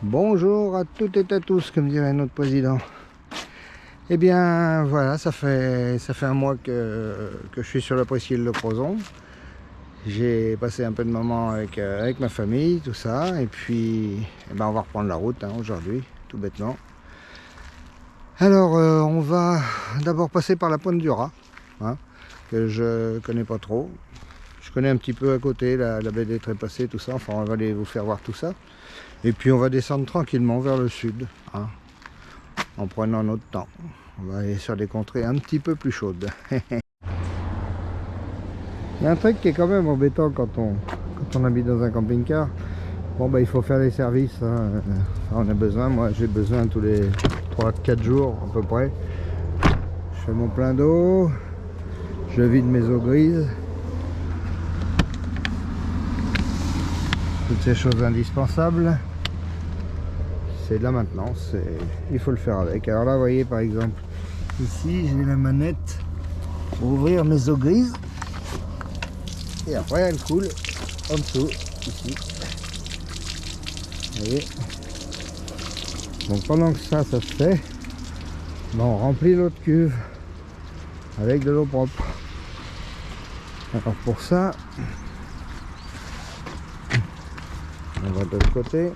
Bonjour à toutes et à tous, comme dirait notre président. Eh bien voilà, ça fait un mois que je suis sur la presqu'île de Crozon. J'ai passé un peu de moments avec ma famille, tout ça, et puis on va reprendre la route aujourd'hui, tout bêtement. Alors on va d'abord passer par la Pointe du Raz, que je connais pas trop. Je connais un petit peu à côté, la baie des Trépassés, tout ça, enfin on va aller vous faire voir tout ça. Et puis on va descendre tranquillement vers le sud, en prenant notre temps. On va aller sur des contrées un petit peu plus chaudes. Il y a un truc qui est quand même embêtant quand on habite dans un camping-car. Bon il faut faire les services, on a besoin, moi j'ai besoin tous les 3-4 jours à peu près. Je fais mon plein d'eau, je vide mes eaux grises. Toutes ces choses indispensables. C'est de la maintenance, il faut le faire avec. Alors là vous voyez par exemple, ici j'ai la manette pour ouvrir mes eaux grises. Et après elle coule en dessous, ici. Vous voyez. Donc pendant que ça se fait, on remplit l'autre cuve avec de l'eau propre. Alors pour ça, on va de l'autre côté.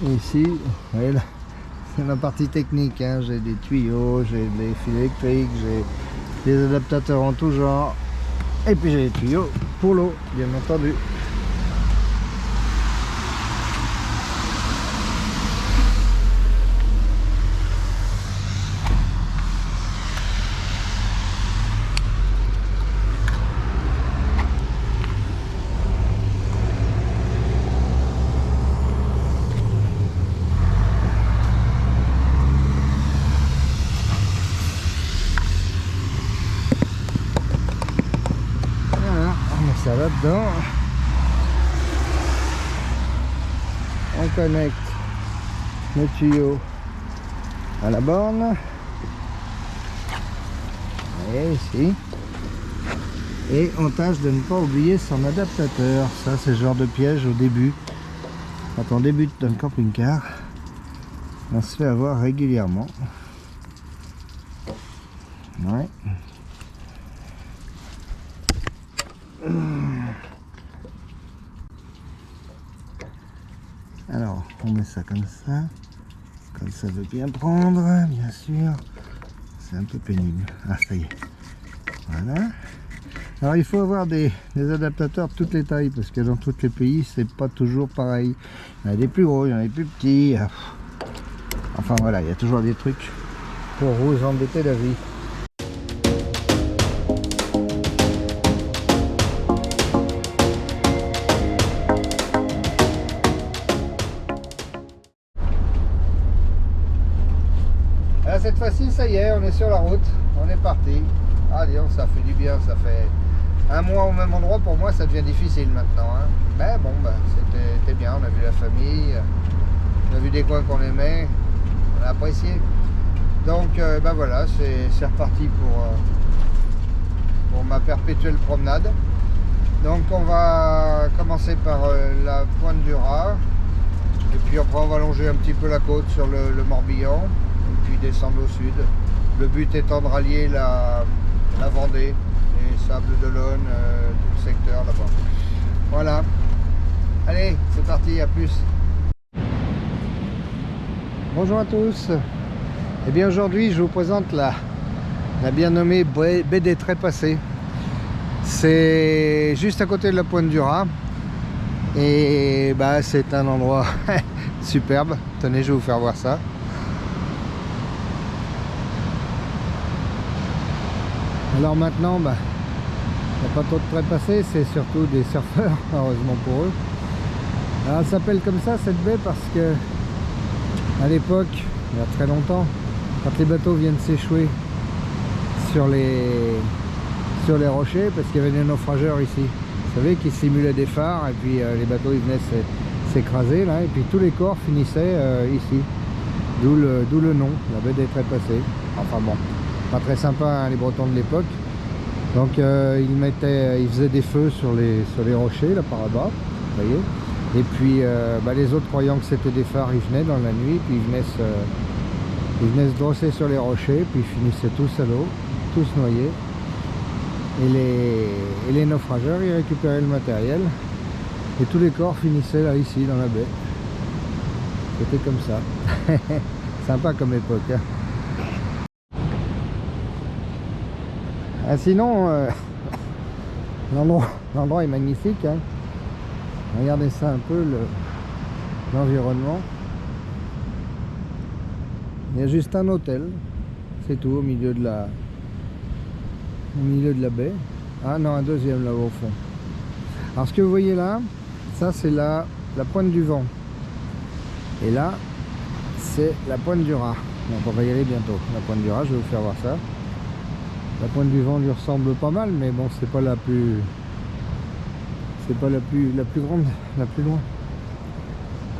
Ici, vous voyez là, c'est la partie technique, j'ai des tuyaux, j'ai des fils électriques, j'ai des adaptateurs en tout genre, et puis j'ai des tuyaux pour l'eau, bien entendu. Ça là-dedans, on connecte le tuyau à la borne, et ici, et on tâche de ne pas oublier son adaptateur. Ça c'est le genre de piège au début, quand on débute dans le camping-car, on se fait avoir régulièrement. Ouais. Alors on met ça comme ça veut bien prendre, bien sûr. C'est un peu pénible. Ah ça y est. Voilà. Alors il faut avoir des adaptateurs de toutes les tailles, parce que dans tous les pays c'est pas toujours pareil. Il y en a des plus gros, il y en a des plus petits. Enfin voilà, il y a toujours des trucs pour vous embêter la vie. Alors cette fois-ci, ça y est, on est sur la route, on est parti. Ah disons, ça fait du bien, ça fait un mois au même endroit, pour moi ça devient difficile maintenant. Mais bon, c'était bien, on a vu la famille, on a vu des coins qu'on aimait, on a apprécié. Donc voilà, c'est reparti pour ma perpétuelle promenade. Donc on va commencer par la Pointe du Raz, et puis après on va longer un petit peu la côte sur le Morbihan, et puis descendre au sud. Le but étant de rallier la Vendée, les Sables d'Olonne, tout le secteur là-bas. Voilà. Allez, c'est parti, à plus. Bonjour à tous. Et bien aujourd'hui, je vous présente la bien nommée baie des Trépassés. C'est juste à côté de la Pointe du Raz. Et c'est un endroit superbe. Tenez, je vais vous faire voir ça. Alors maintenant, il n'y a pas trop de trépassés, c'est surtout des surfeurs, heureusement pour eux. Alors elle s'appelle comme ça cette baie parce que à l'époque, il y a très longtemps, quand les bateaux viennent s'échouer sur les rochers, parce qu'il y avait des naufrageurs ici, vous savez, qui simulaient des phares, et puis les bateaux ils venaient s'écraser là, et puis tous les corps finissaient ici, d'où le nom, la baie des Trépassés. Enfin bon, pas très sympa les Bretons de l'époque, Donc il faisait des feux sur les rochers là par là-bas, vous voyez. Et puis les autres, croyant que c'était des phares, ils venaient dans la nuit, puis ils venaient se brosser sur les rochers, puis ils finissaient tous à l'eau, tous noyés. Et les naufrageurs, ils récupéraient le matériel, et tous les corps finissaient là, ici, dans la baie. C'était comme ça. Sympa comme époque, hein. Ah, sinon, l'endroit est magnifique, hein. Regardez ça un peu, l'environnement. Il y a juste un hôtel, c'est tout, au milieu de la baie. Ah non, un deuxième là-haut au fond. Alors ce que vous voyez là, ça c'est la pointe du vent. Et là, c'est la pointe du Raz. Donc on va y aller bientôt. La pointe du Raz, je vais vous faire voir ça. La pointe du vent lui ressemble pas mal, mais bon, c'est pas la plus... C'est pas la plus grande, la plus loin.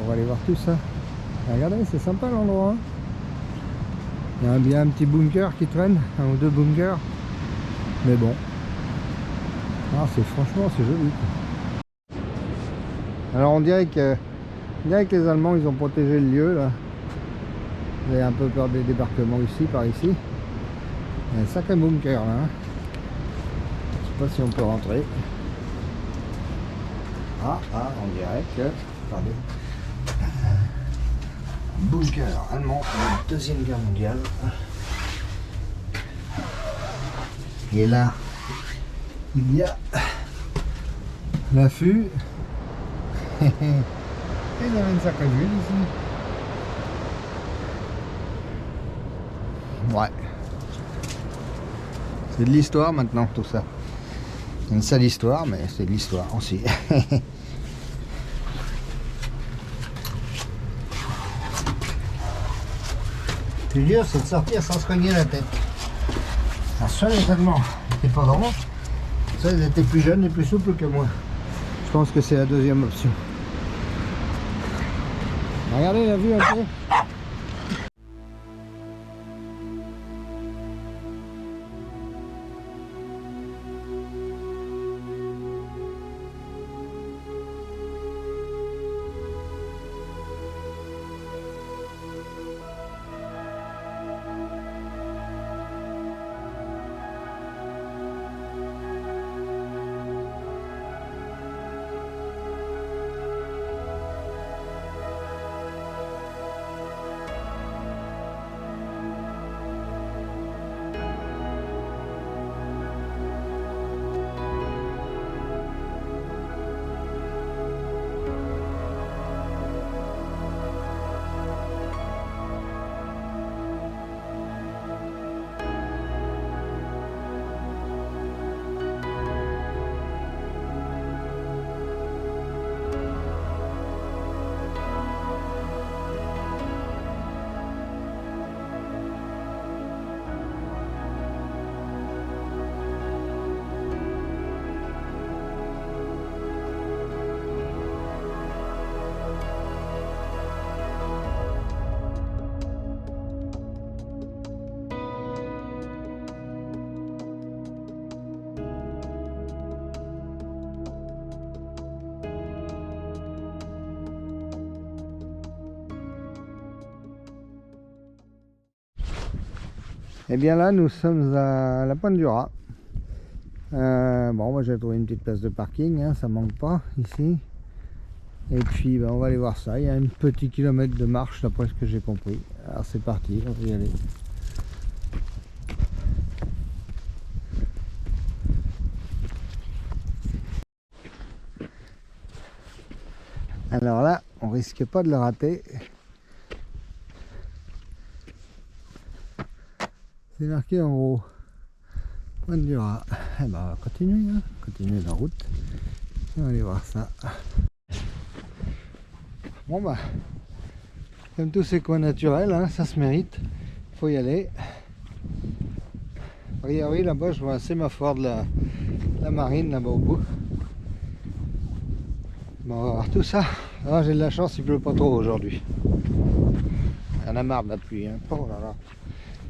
On va aller voir tout ça. Regardez, c'est sympa l'endroit, hein. Il y a bien un petit bunker qui traîne, un ou deux bunkers. Mais bon. Ah, franchement, c'est joli. Alors on dirait que les Allemands, ils ont protégé le lieu là. Vous avez un peu peur des débarquements ici, par ici. Il y a un sacré bunker là, hein. Je sais pas si on peut rentrer. Ah, on dirait que... Attendez. Bunker allemand de la Deuxième Guerre mondiale. Et là, il y a l'affût. Et il y avait une sacrée vue ici. Ouais. C'est de l'histoire maintenant tout ça. C'est une sale histoire, mais c'est de l'histoire aussi. Le plus dur, c'est de sortir sans se cogner la tête. Alors soit les Allemands n'étaient pas grands, soit ils étaient plus jeunes et plus souples que moi. Je pense que c'est la deuxième option. Regardez la vue un peu. Et bien là, nous sommes à la pointe du Raz. Bon, moi j'ai trouvé une petite place de parking, hein, ça manque pas ici. Et puis on va aller voir ça. Il y a un petit kilomètre de marche d'après ce que j'ai compris. Alors c'est parti, on va y aller. Alors là, on risque pas de le rater. C'est marqué en haut. Pointe du Raz. Eh ben, on va continuer, hein. Continuer la route. On va aller voir ça. Bon bah, comme tous ces coins naturels, hein, ça se mérite. Il faut y aller. Regardez là-bas, je vois un sémaphore de la marine là-bas au bout. Bon, on va voir tout ça. Ah, j'ai de la chance, il pleut pas trop aujourd'hui. Il y en a marre de la pluie, hein. Oh là là.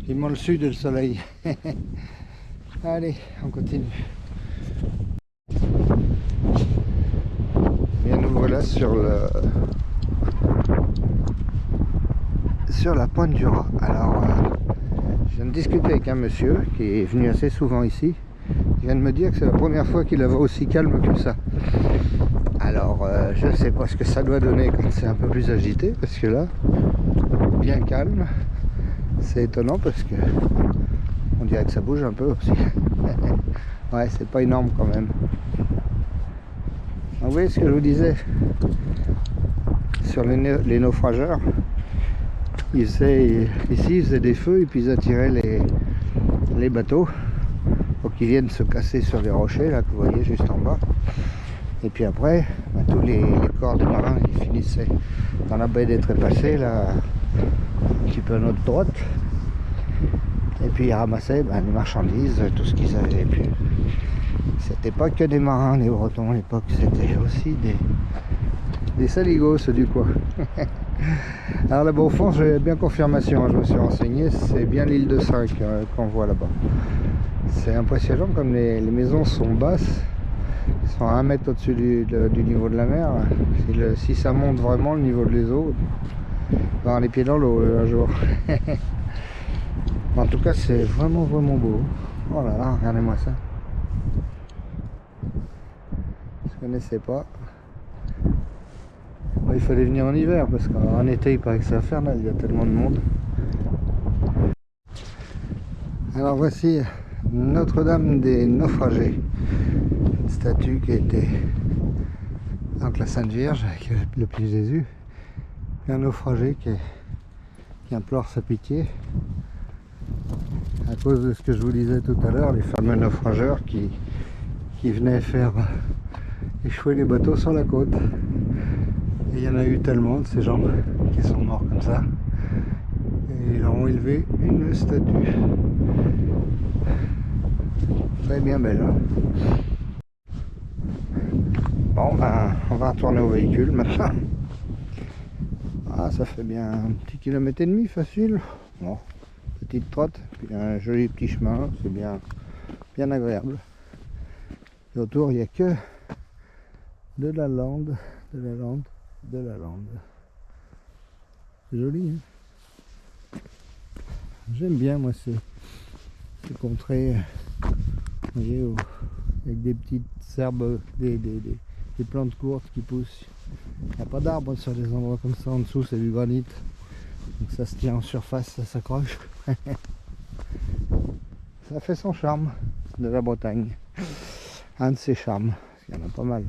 Il ment le sud et le soleil. Allez, on continue. Bien, nous voilà sur la pointe du Raz. Alors, je viens de discuter avec un monsieur qui est venu assez souvent ici. Il vient de me dire que c'est la première fois qu'il la voit aussi calme que ça. Alors, je ne sais pas ce que ça doit donner quand c'est un peu plus agité, parce que là, bien calme, c'est étonnant parce que on dirait que ça bouge un peu aussi. Ouais, c'est pas énorme quand même. Vous voyez ce que je vous disais sur les naufrageurs, ici ils faisaient des feux et puis ils attiraient les bateaux pour qu'ils viennent se casser sur les rochers là que vous voyez juste en bas. Et puis après, tous les corps des marins ils finissaient dans la baie des Trépassés là, un petit peu à notre droite. Et puis ils ramassaient les marchandises, tout ce qu'ils avaient. Et puis c'était pas que des marins, les Bretons à l'époque, c'était aussi des saligos du coin. Alors là-bas au fond, j'ai bien confirmation, je me suis renseigné, c'est bien l'île de 5 qu'on voit là-bas. C'est impressionnant comme les maisons sont basses, ils sont à 1 mètre au-dessus du niveau de la mer. Si ça monte vraiment le niveau des eaux, on va avoir les pieds dans l'eau un jour. En tout cas, c'est vraiment beau. Oh là là, regardez-moi ça. Je connaissais pas. Bon, il fallait venir en hiver parce qu'en été il paraît que c'est infernal, il y a tellement de monde. Alors voici Notre-Dame des Naufragés, une statue qui était donc la Sainte Vierge avec le petit Jésus, et un naufragé qui implore sa pitié à cause de ce que je vous disais tout à l'heure, les fameux naufrageurs qui venaient faire échouer les bateaux sur la côte. Et il y en a eu tellement de ces gens qui sont morts comme ça. Et ils leur ont élevé une statue. Très bien belle. Hein. Bon on va retourner au véhicule maintenant. Ah, ça fait bien un petit kilomètre et demi facile. Bon, petite trotte, puis un joli petit chemin, c'est bien agréable. Et autour il n'y a que de la lande. C'est joli, hein. J'aime bien moi ces contrées, vous voyez, avec des petites herbes, des plantes courtes qui poussent. Il n'y a pas d'arbres sur des endroits comme ça, en dessous c'est du granit. Donc ça se tient en surface, ça s'accroche. Ça fait son charme de la Bretagne. Un de ses charmes, parce qu'il y en a pas mal.